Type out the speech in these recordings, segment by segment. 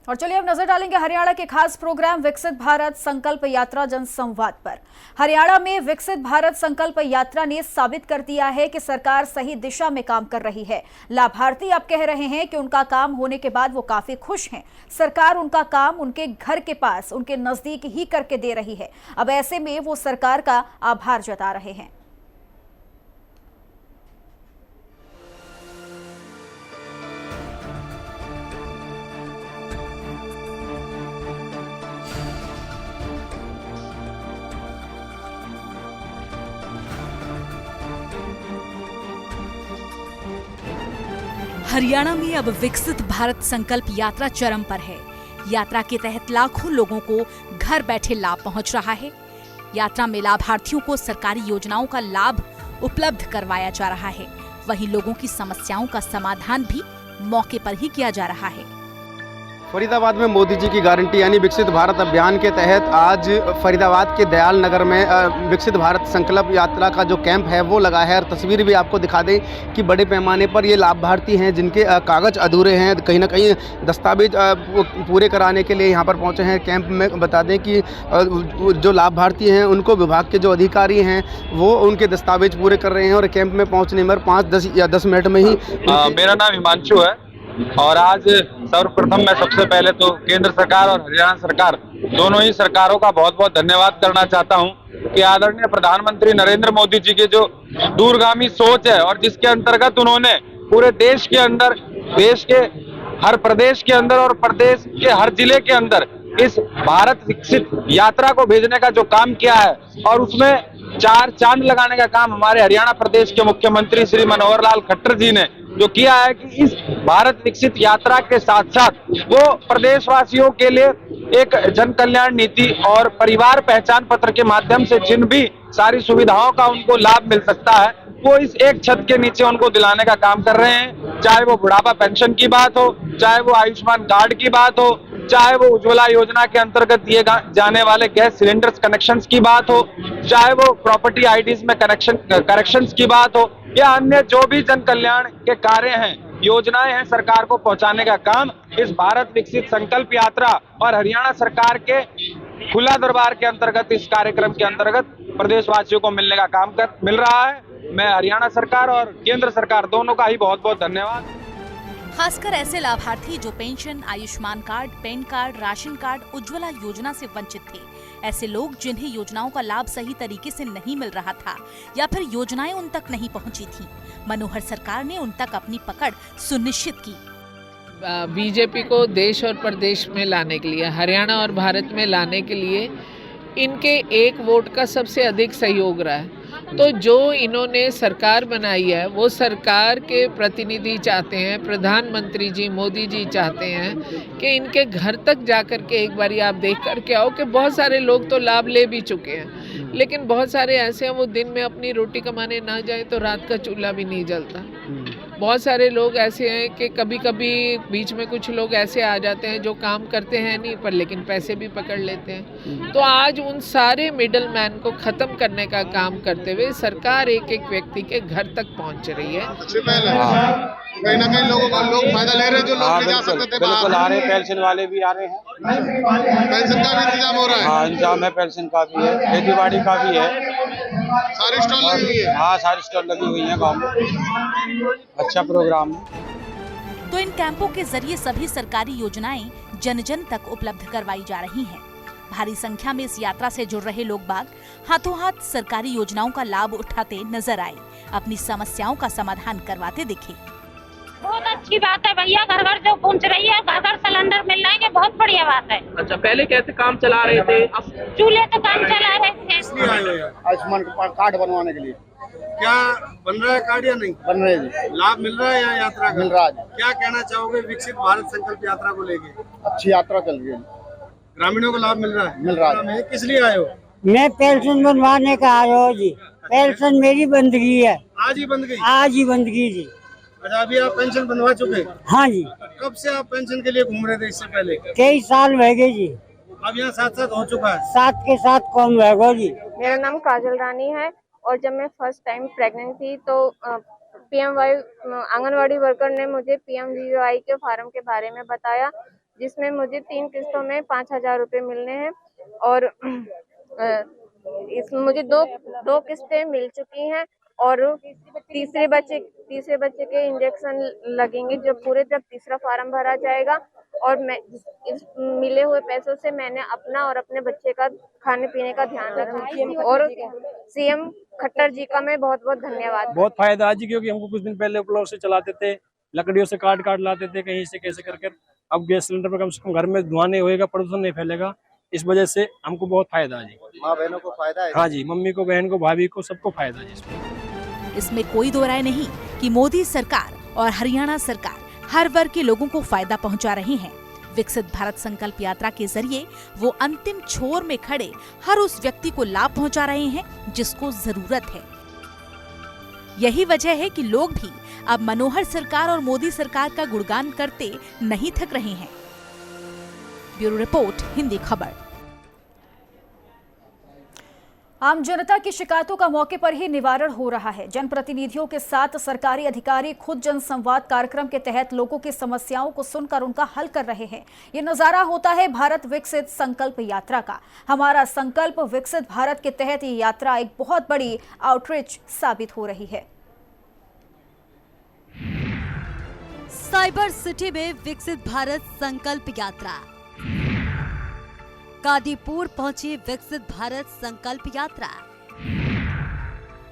और चलिए अब नजर डालेंगे हरियाणा के खास प्रोग्राम विकसित भारत संकल्प यात्रा जनसंवाद पर। हरियाणा में विकसित भारत संकल्प यात्रा ने साबित कर दिया है कि सरकार सही दिशा में काम कर रही है। लाभार्थी अब कह रहे हैं कि उनका काम होने के बाद वो काफी खुश हैं। सरकार उनका काम उनके घर के पास, उनके नजदीक ही करके दे रही है। अब ऐसे में वो सरकार का आभार जता रहे हैं। हरियाणा में अब विकसित भारत संकल्प यात्रा चरम पर है। यात्रा के तहत लाखों लोगों को घर बैठे लाभ पहुंच रहा है। यात्रा में लाभार्थियों को सरकारी योजनाओं का लाभ उपलब्ध करवाया जा रहा है। वहीं लोगों की समस्याओं का समाधान भी मौके पर ही किया जा रहा है। फरीदाबाद में मोदी जी की गारंटी यानी विकसित भारत अभियान के तहत आज फरीदाबाद के दयाल नगर में विकसित भारत संकल्प यात्रा का जो कैंप है वो लगा है। और तस्वीर भी आपको दिखा दें कि बड़े पैमाने पर ये लाभार्थी हैं जिनके कागज़ अधूरे हैं, कहीं ना कहीं दस्तावेज पूरे कराने के लिए यहाँ पर पहुँचे हैं कैंप में। बता दें कि जो लाभार्थी हैं उनको विभाग के जो अधिकारी हैं वो उनके दस्तावेज पूरे कर रहे हैं और कैंप में पहुँचने में 5 या 10 मिनट में ही मेरा नाम हिमांशु है और आज सर्वप्रथम मैं सबसे पहले तो केंद्र सरकार और हरियाणा सरकार दोनों ही सरकारों का बहुत बहुत धन्यवाद करना चाहता हूं कि आदरणीय प्रधानमंत्री नरेंद्र मोदी जी के जो दूरगामी सोच है और जिसके अंतर्गत उन्होंने पूरे देश के अंदर, देश के हर प्रदेश के अंदर और प्रदेश के हर जिले के अंदर इस भारत विकसित यात्रा को भेजने का जो काम किया है और उसमें 4 चांद लगाने का काम हमारे हरियाणा प्रदेश के मुख्यमंत्री श्री मनोहर लाल खट्टर जी ने जो किया है कि इस भारत विकसित यात्रा के साथ साथ वो प्रदेशवासियों के लिए एक जन कल्याण नीति और परिवार पहचान पत्र के माध्यम से जिन भी सारी सुविधाओं का उनको लाभ मिल सकता है वो इस एक छत के नीचे उनको दिलाने का काम कर रहे हैं। चाहे वो बुढ़ापा पेंशन की बात हो, चाहे वो आयुष्मान कार्ड की बात हो, चाहे वो उज्ज्वला योजना के अंतर्गत दिए जाने वाले गैस सिलेंडर्स कनेक्शंस की बात हो, चाहे वो प्रॉपर्टी आईडीज में करेक्शंस की बात हो या अन्य जो भी जन कल्याण के कार्य हैं, योजनाएं हैं, सरकार को पहुंचाने का काम इस भारत विकसित संकल्प यात्रा और हरियाणा सरकार के खुला दरबार के अंतर्गत इस कार्यक्रम के अंतर्गत प्रदेशवासियों को मिलने का काम मिल रहा है। मैं हरियाणा सरकार और केंद्र सरकार दोनों का ही बहुत बहुत धन्यवाद। खासकर ऐसे लाभार्थी जो pension, Ayushman card, pan card, ration card, Ujjwala योजना से वंचित थे, ऐसे लोग जिन्हें योजनाओं का लाभ सही तरीके से नहीं मिल रहा था या फिर योजनाएं उन तक नहीं पहुंची थी, मनोहर सरकार ने उन तक अपनी पकड़ सुनिश्चित की। बीजेपी को देश और प्रदेश में लाने के लिए, हरियाणा और भारत में लाने के लिए इनके एक वोट का सबसे अधिक सहयोग रहा है। तो जो इन्होंने सरकार बनाई है वो सरकार के प्रतिनिधि चाहते हैं, प्रधानमंत्री जी मोदी जी चाहते हैं कि इनके घर तक जाकर के एक बारी आप देख कर के आओ कि बहुत सारे लोग तो लाभ ले भी चुके हैं, लेकिन बहुत सारे ऐसे हैं वो दिन में अपनी रोटी कमाने ना जाए तो रात का चूल्हा भी नहीं जलता। बहुत सारे लोग ऐसे हैं कि कभी कभी बीच में कुछ लोग ऐसे आ जाते हैं जो काम करते हैं नहीं पर लेकिन पैसे भी पकड़ लेते हैं। तो आज उन सारे मिडल मैन को ख़त्म करने का काम करते हुए सरकार एक एक व्यक्ति के घर तक पहुंच रही है। कहीं ना कहीं लोग फायदा ले रहे हैं, जो लोग ले जा सकते थे बिल्कुल आ रहे हैं, पेंशन वाले भी आ रहे हैं, पेंशन का भी इंतजाम हो रहा है। हाँ, इंतजाम है, पेंशन का भी है, खेती बाड़ी का भी है, सारी स्टॉल लगी हुई है। हाँ, सारी स्टॉल लगी हुई है गाँव में। अच्छा प्रोग्राम है। तो इन कैंपों के जरिए सभी सरकारी योजनाएं जन जन तक उपलब्ध करवाई जा रही हैं। भारी संख्या में इस यात्रा से जुड़ रहे लोग बाग हाथों हाथ सरकारी योजनाओं का लाभ उठाते नजर आए, अपनी समस्याओं का समाधान करवाते दिखे। बहुत अच्छी बात है भैया, घर घर जो पहुंच रही है, घर घर सिलेंडर मिल रहे हैं, बहुत बढ़िया बात है। अच्छा, पहले कैसे काम चला रहे थे? अब चूल्हे तो काम चला रहे थे। आयुष्मान कार्ड बनवाने के लिए क्या बन रहा है कार्ड या नहीं बन रहे जी? लाभ मिल रहा है या यात्रा मिल रहा है? क्या कहना चाहोगे विकसित भारत संकल्प यात्रा को लेके? अच्छी यात्रा चल रही है, ग्रामीणों को लाभ मिल रहा है? मिल रहा है। किस लिए आए हो? मैं पेंशन बनवाने का आया हूँ जी। पेंशन मेरी बंद गई है। आज ही बंद गई? आज ही बंद गई जी। अच्छा, अभी आप पेंशन बनवा चुके? हाँ जी। कब से आप पेंशन के लिए घूम रहे थे इससे पहले? कई साल रह गए जी। अब यहाँ साथ साथ हो चुका है? साथ के साथ कौन रहेगा जी। मेरा नाम काजल रानी है और जब मैं फर्स्ट टाइम प्रेग्नेंट थी तो पीएमवाई आंगनवाड़ी वर्कर ने मुझे पीएमवीवाई के फार्म के बारे में बताया। जिसमें मुझे 3 किस्तों में 5,000 रुपये मिलने हैं और इसमें मुझे दो किस्तें मिल चुकी हैं और तीसरे बच्चे के इंजेक्शन लगेंगे जब पूरे जब तीसरा फार्म भरा जाएगा। और मैं इस मिले हुए पैसों से मैंने अपना और अपने बच्चे का खाने पीने का ध्यान रखा और सीएम खट्टर जी का मैं बहुत बहुत धन्यवाद। बहुत फायदा आज, क्योंकि हमको कुछ दिन पहले उपलब्ध से चलाते थे, लकड़ियों से काट लाते थे कहीं से कैसे करके। अब गैस सिलेंडर पर कम से कम घर में धुआं नहीं होएगा, प्रदूषण नहीं फैलेगा, इस वजह से हमको बहुत फायदा है जी। माँ बहनों को फायदा है? हाँ जी, मम्मी को, बहन को, भाभी को, सबको फायदा है। इसमें कोई दो राय नहीं कि मोदी सरकार और हरियाणा सरकार हर वर्ग के लोगों को फायदा पहुंचा रही हैं। विकसित भारत संकल्प यात्रा के जरिए वो अंतिम छोर में खड़े हर उस व्यक्ति को लाभ पहुंचा रहे हैं जिसको जरूरत है। यही वजह है कि लोग भी अब मनोहर सरकार और मोदी सरकार का गुणगान करते नहीं थक रहे हैं। ब्यूरो रिपोर्ट, हिंदी खबर। आम जनता की शिकायतों का मौके पर ही निवारण हो रहा है। जनप्रतिनिधियों के साथ सरकारी अधिकारी खुद जनसंवाद कार्यक्रम के तहत लोगों की समस्याओं को सुनकर उनका हल कर रहे हैं। ये नजारा होता है भारत विकसित संकल्प यात्रा का। हमारा संकल्प विकसित भारत के तहत ये यात्रा एक बहुत बड़ी आउटरीच साबित हो रही है। साइबर सिटी में विकसित भारत संकल्प यात्रा। कादीपुर पहुंची विकसित भारत संकल्प यात्रा।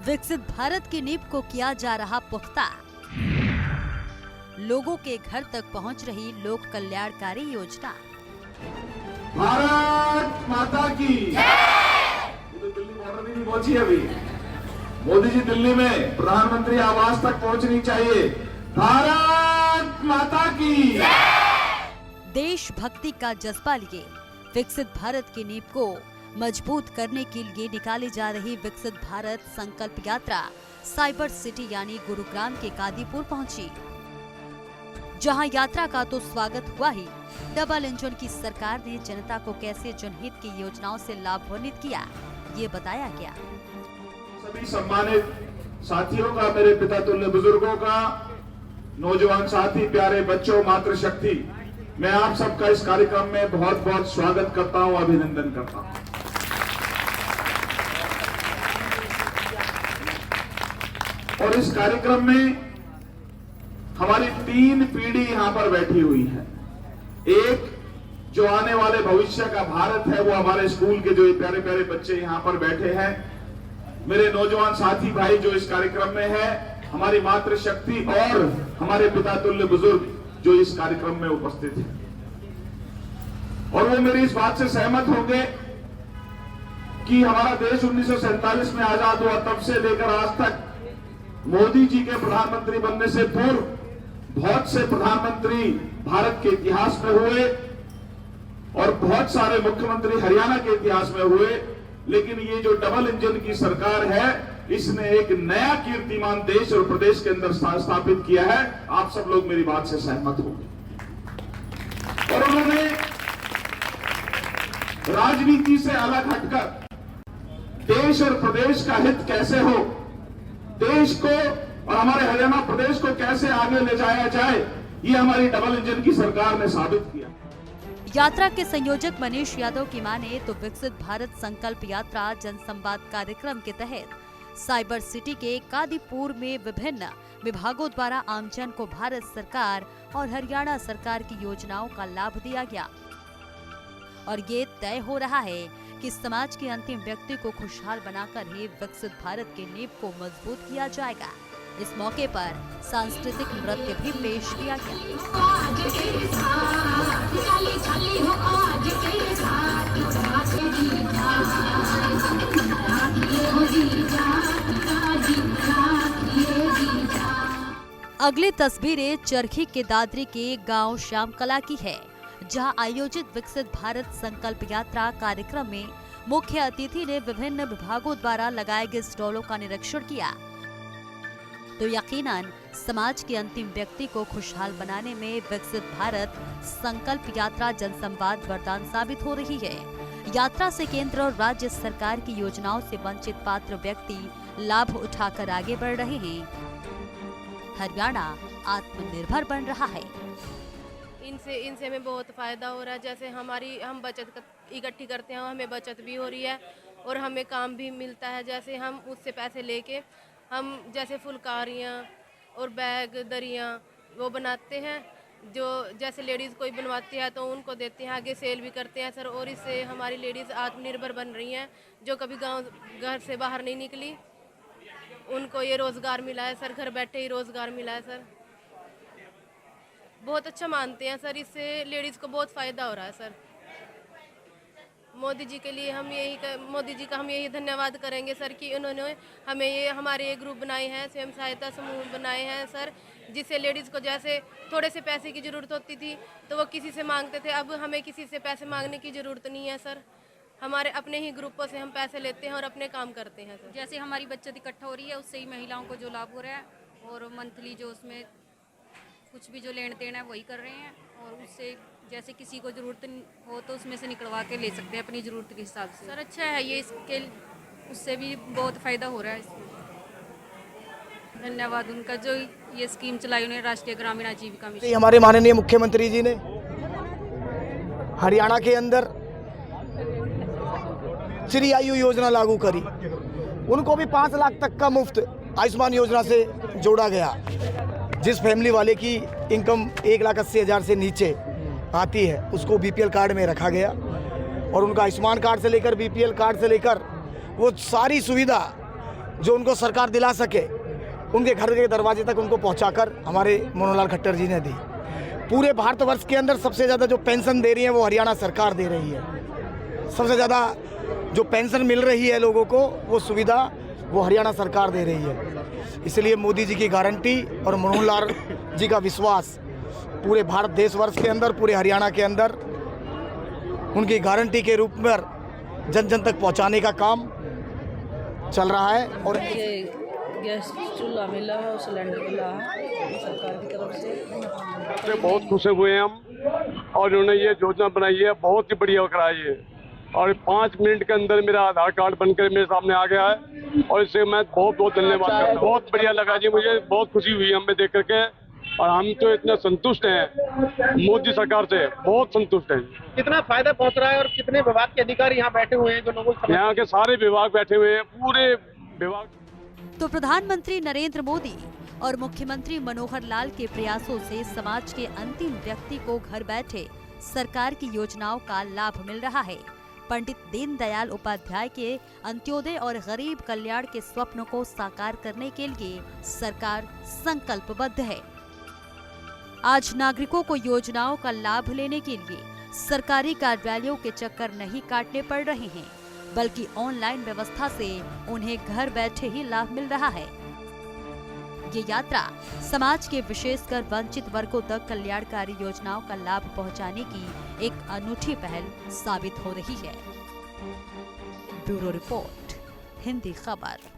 विकसित भारत की नींव को किया जा रहा पुख्ता। लोगों के घर तक पहुंच रही लोक कल्याणकारी योजना। भारत माता की तो दिल्ली बॉर्डर भी नहीं पहुंची अभी। मोदी जी दिल्ली में प्रधानमंत्री आवास तक पहुंचनी चाहिए। भारत माता की देशभक्ति का जज्बा लिए विकसित भारत की नींव को मजबूत करने के लिए निकाली जा रही विकसित भारत संकल्प यात्रा साइबर सिटी यानी गुरुग्राम के कादीपुर पहुंची, जहां यात्रा का तो स्वागत हुआ ही, डबल इंजन की सरकार ने जनता को कैसे जनहित की योजनाओं से लाभान्वित किया, ये बताया गया। सभी सम्मानित साथियों का, मेरे पिता तुल्य बुजुर्गों का, नौजवान साथी, प्यारे बच्चों, मातृशक्ति, मैं आप सबका इस कार्यक्रम में बहुत बहुत स्वागत करता हूं, अभिनंदन करता हूं। और इस कार्यक्रम में हमारी 3 पीढ़ी यहां पर बैठी हुई है। एक जो आने वाले भविष्य का भारत है, वो हमारे स्कूल के जो प्यारे प्यारे बच्चे यहां पर बैठे हैं, मेरे नौजवान साथी भाई जो इस कार्यक्रम में है, हमारी मातृशक्ति और हमारे पिता तुल्य बुजुर्ग जो इस कार्यक्रम में उपस्थित है। और वो मेरी इस बात से सहमत होंगे कि हमारा देश 1947 में आजाद हुआ, तब से लेकर आज तक मोदी जी के प्रधानमंत्री बनने से पूर्व बहुत से प्रधानमंत्री भारत के इतिहास में हुए और बहुत सारे मुख्यमंत्री हरियाणा के इतिहास में हुए, लेकिन ये जो डबल इंजन की सरकार है, इसने एक नया कीर्तिमान देश और प्रदेश के अंदर स्थापित किया है। आप सब लोग मेरी बात से सहमत होंगे। और उन्होंने राजनीति से अलग हटकर देश और प्रदेश का हित कैसे हो, देश को और हमारे हरियाणा प्रदेश को कैसे आगे ले जाया जाए, ये हमारी डबल इंजन की सरकार ने साबित किया। यात्रा के संयोजक मनीष यादव की माने तो विकसित भारत संकल्प यात्रा जनसंवाद कार्यक्रम के तहत साइबर सिटी के कादीपुर में विभिन्न विभागों द्वारा आमजन को भारत सरकार और हरियाणा सरकार की योजनाओं का लाभ दिया गया और ये तय हो रहा है कि समाज के अंतिम व्यक्ति को खुशहाल बनाकर ही विकसित भारत की नींव को मजबूत किया जाएगा। इस मौके पर सांस्कृतिक नृत्य भी पेश किया अगली तस्वीरें चरखी के दादरी के गांव श्यामकला की है, जहां आयोजित विकसित भारत संकल्प यात्रा कार्यक्रम में मुख्य अतिथि ने विभिन्न विभागों द्वारा लगाए गए स्टॉलों का निरीक्षण किया तो यकीनन समाज के अंतिम व्यक्ति को खुशहाल बनाने में विकसित भारत संकल्प यात्रा जनसंवाद वरदान साबित हो रही है। यात्रा से केंद्र और राज्य सरकार की योजनाओं से वंचित पात्र व्यक्ति लाभ उठाकर आगे बढ़ रहे हैं। हरियाणा आत्मनिर्भर बन रहा है। इनसे हमें बहुत फ़ायदा हो रहा है। जैसे हम बचत इकट्ठी करते हैं, हमें बचत भी हो रही है और हमें काम भी मिलता है। जैसे हम उससे पैसे लेके हम जैसे फुलकारियाँ और बैग दरियाँ वो बनाते हैं, जो जैसे लेडीज़ कोई बनवाती है तो उनको देते हैं, आगे सेल भी करते हैं सर। और इससे हमारी लेडीज़ आत्मनिर्भर बन रही हैं, जो कभी घर से बाहर नहीं निकली, उनको ये रोज़गार मिला है सर, घर बैठे ही रोज़गार मिला है सर। बहुत अच्छा मानते हैं सर, इससे लेडीज़ को बहुत फ़ायदा हो रहा है सर। मोदी जी के लिए मोदी जी का हम यही धन्यवाद करेंगे सर कि उन्होंने हमें हमारे ये ग्रुप बनाए हैं, स्वयं सहायता समूह बनाए हैं सर, जिससे लेडीज़ को जैसे थोड़े से पैसे की ज़रूरत होती थी तो वो किसी से मांगते थे, अब हमें किसी से पैसे मांगने की ज़रूरत नहीं है सर। हमारे अपने ही ग्रुपों से हम पैसे लेते हैं और अपने काम करते हैं सर। जैसे हमारी बचत इकट्ठा हो रही है, उससे ही महिलाओं को जो लाभ हो रहा है, और मंथली जो उसमें कुछ भी जो लेन देन है वही कर रहे हैं, और उससे जैसे किसी को ज़रूरत हो तो उसमें से निकलवा के ले सकते हैं अपनी ज़रूरत के हिसाब से। सर अच्छा है ये, इसके उससे भी बहुत फ़ायदा हो रहा है इसमें। धन्यवाद उनका जो ये स्कीम चलाई उन्हें, राष्ट्रीय ग्रामीण आजीविका मिशन। हमारे माननीय मुख्यमंत्री जी ने हरियाणा के अंदर श्री आयु योजना लागू करी, उनको भी 5 लाख तक का मुफ्त आयुष्मान योजना से जोड़ा गया। जिस फैमिली वाले की इनकम 1,80,000 से नीचे आती है उसको बीपीएल कार्ड में रखा गया, और उनका आयुष्मान कार्ड से लेकर बीपीएल कार्ड से लेकर वो सारी सुविधा जो उनको सरकार दिला सके उनके घर के दरवाजे तक उनको पहुंचाकर हमारे मनोहर लाल खट्टर जी ने दी। पूरे भारतवर्ष के अंदर सबसे ज़्यादा जो पेंशन दे रही है वो हरियाणा सरकार दे रही है। सबसे ज़्यादा जो पेंशन मिल रही है लोगों को वो सुविधा वो हरियाणा सरकार दे रही है। इसलिए मोदी जी की गारंटी और मनोहर लाल जी का विश्वास पूरे भारत देशवर्ष के अंदर, पूरे हरियाणा के अंदर उनकी गारंटी के रूप में जन जन तक पहुंचाने का काम चल रहा है। और गैस चूल्हा मिला है और सिलेंडर मिला है सरकार की तरफ से, बहुत खुश हुए हम, और उन्होंने ये योजना बनाई है, बहुत ही बढ़िया कराई है, और 5 मिनट के अंदर मेरा आधार कार्ड बनकर मेरे सामने आ गया है, और इससे मैं बहुत बहुत धन्यवाद करता हूँ। बहुत बढ़िया लगा जी, मुझे बहुत खुशी हुई हमें देख करके, और हम तो इतने संतुष्ट हैं मोदी सरकार से, बहुत संतुष्ट हैं। कितना फायदा पहुंच रहा है और कितने विभाग के अधिकारी यहाँ बैठे हुए हैं जो लोगों को? यहाँ के सारे विभाग बैठे हुए हैं, पूरे विभाग। तो प्रधानमंत्री नरेंद्र मोदी और मुख्यमंत्री मनोहर लाल के प्रयासों से समाज के अंतिम व्यक्ति को घर बैठे सरकार की योजनाओं का लाभ मिल रहा है। पंडित दीनदयाल उपाध्याय के अंत्योदय और गरीब कल्याण के स्वप्नों को साकार करने के लिए सरकार संकल्पबद्ध है। आज नागरिकों को योजनाओं का लाभ लेने के लिए सरकारी कार्यालयों के चक्कर नहीं काटने पड़ रहे हैं, बल्कि ऑनलाइन व्यवस्था से उन्हें घर बैठे ही लाभ मिल रहा है। ये यात्रा समाज के विशेषकर वंचित वर्गों तक कल्याणकारी योजनाओं का लाभ पहुंचाने की एक अनूठी पहल साबित हो रही है। ब्यूरो रिपोर्ट, हिंदी खबर।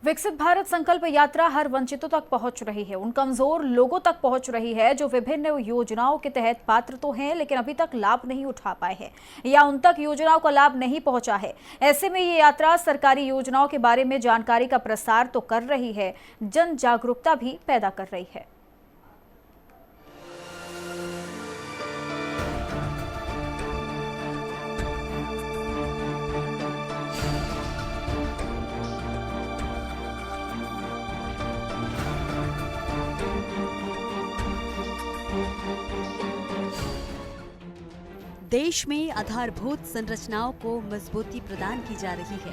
विकसित भारत संकल्प यात्रा हर वंचितों तक पहुंच रही है, उन कमजोर लोगों तक पहुंच रही है जो विभिन्न योजनाओं के तहत पात्र तो हैं लेकिन अभी तक लाभ नहीं उठा पाए हैं या उन तक योजनाओं का लाभ नहीं पहुंचा है। ऐसे में ये यात्रा सरकारी योजनाओं के बारे में जानकारी का प्रसार तो कर रही है, जन जागरूकता भी पैदा कर रही है। देश में आधारभूत संरचनाओं को मजबूती प्रदान की जा रही है।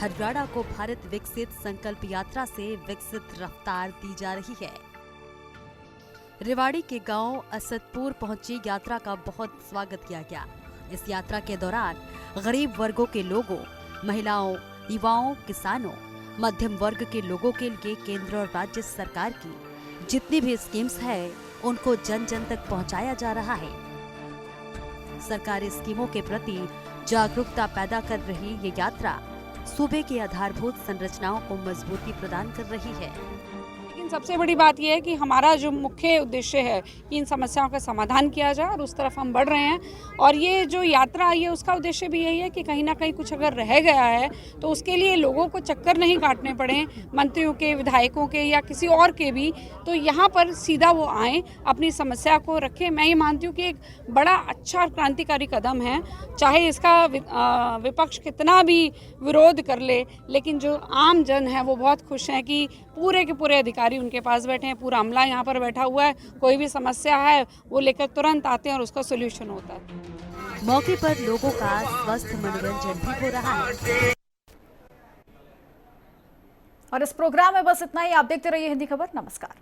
हरियाणा को भारत विकसित संकल्प यात्रा से विकसित रफ्तार दी जा रही है। रेवाड़ी के गांव असदपुर पहुंची यात्रा का बहुत स्वागत किया गया। इस यात्रा के दौरान गरीब वर्गों के लोगों, महिलाओं, युवाओं, किसानों, मध्यम वर्ग के लोगों के लिए केंद्र और राज्य सरकार की जितनी भी स्कीम्स है उनको जन जन तक पहुंचाया जा रहा है। सरकारी स्कीमों के प्रति जागरूकता पैदा कर रही ये यात्रा सूबे की आधारभूत संरचनाओं को मजबूती प्रदान कर रही है। लेकिन लेकिन सबसे बड़ी बात यह है कि हमारा जो मुख्य उद्देश्य है कि इन समस्याओं का समाधान किया जाए और उस तरफ हम बढ़ रहे हैं। और ये जो यात्रा आई है उसका उद्देश्य भी यही है कि कहीं ना कहीं कुछ अगर रह गया है तो उसके लिए लोगों को चक्कर नहीं काटने पड़े, मंत्रियों के, विधायकों के या किसी और के भी, तो यहाँ पर सीधा वो आएँ, अपनी समस्या को रखें। मैं ये मानती हूँ कि एक बड़ा अच्छा क्रांतिकारी कदम है, चाहे इसका विपक्ष कितना भी विरोध कर ले, लेकिन जो आम जन है वो बहुत खुश हैं कि पूरे के पूरे अधिकारी उनके पास बैठे हैं, पूरा अमला यहाँ पर बैठा हुआ है, कोई भी समस्या है वो लेकर तुरंत आते हैं और उसका सोल्यूशन होता है। मौके पर लोगों का स्वस्थ मनोरंजन भी हो रहा है। और इस प्रोग्राम में बस इतना ही। आप देखते रहिए हिंदी खबर। नमस्कार।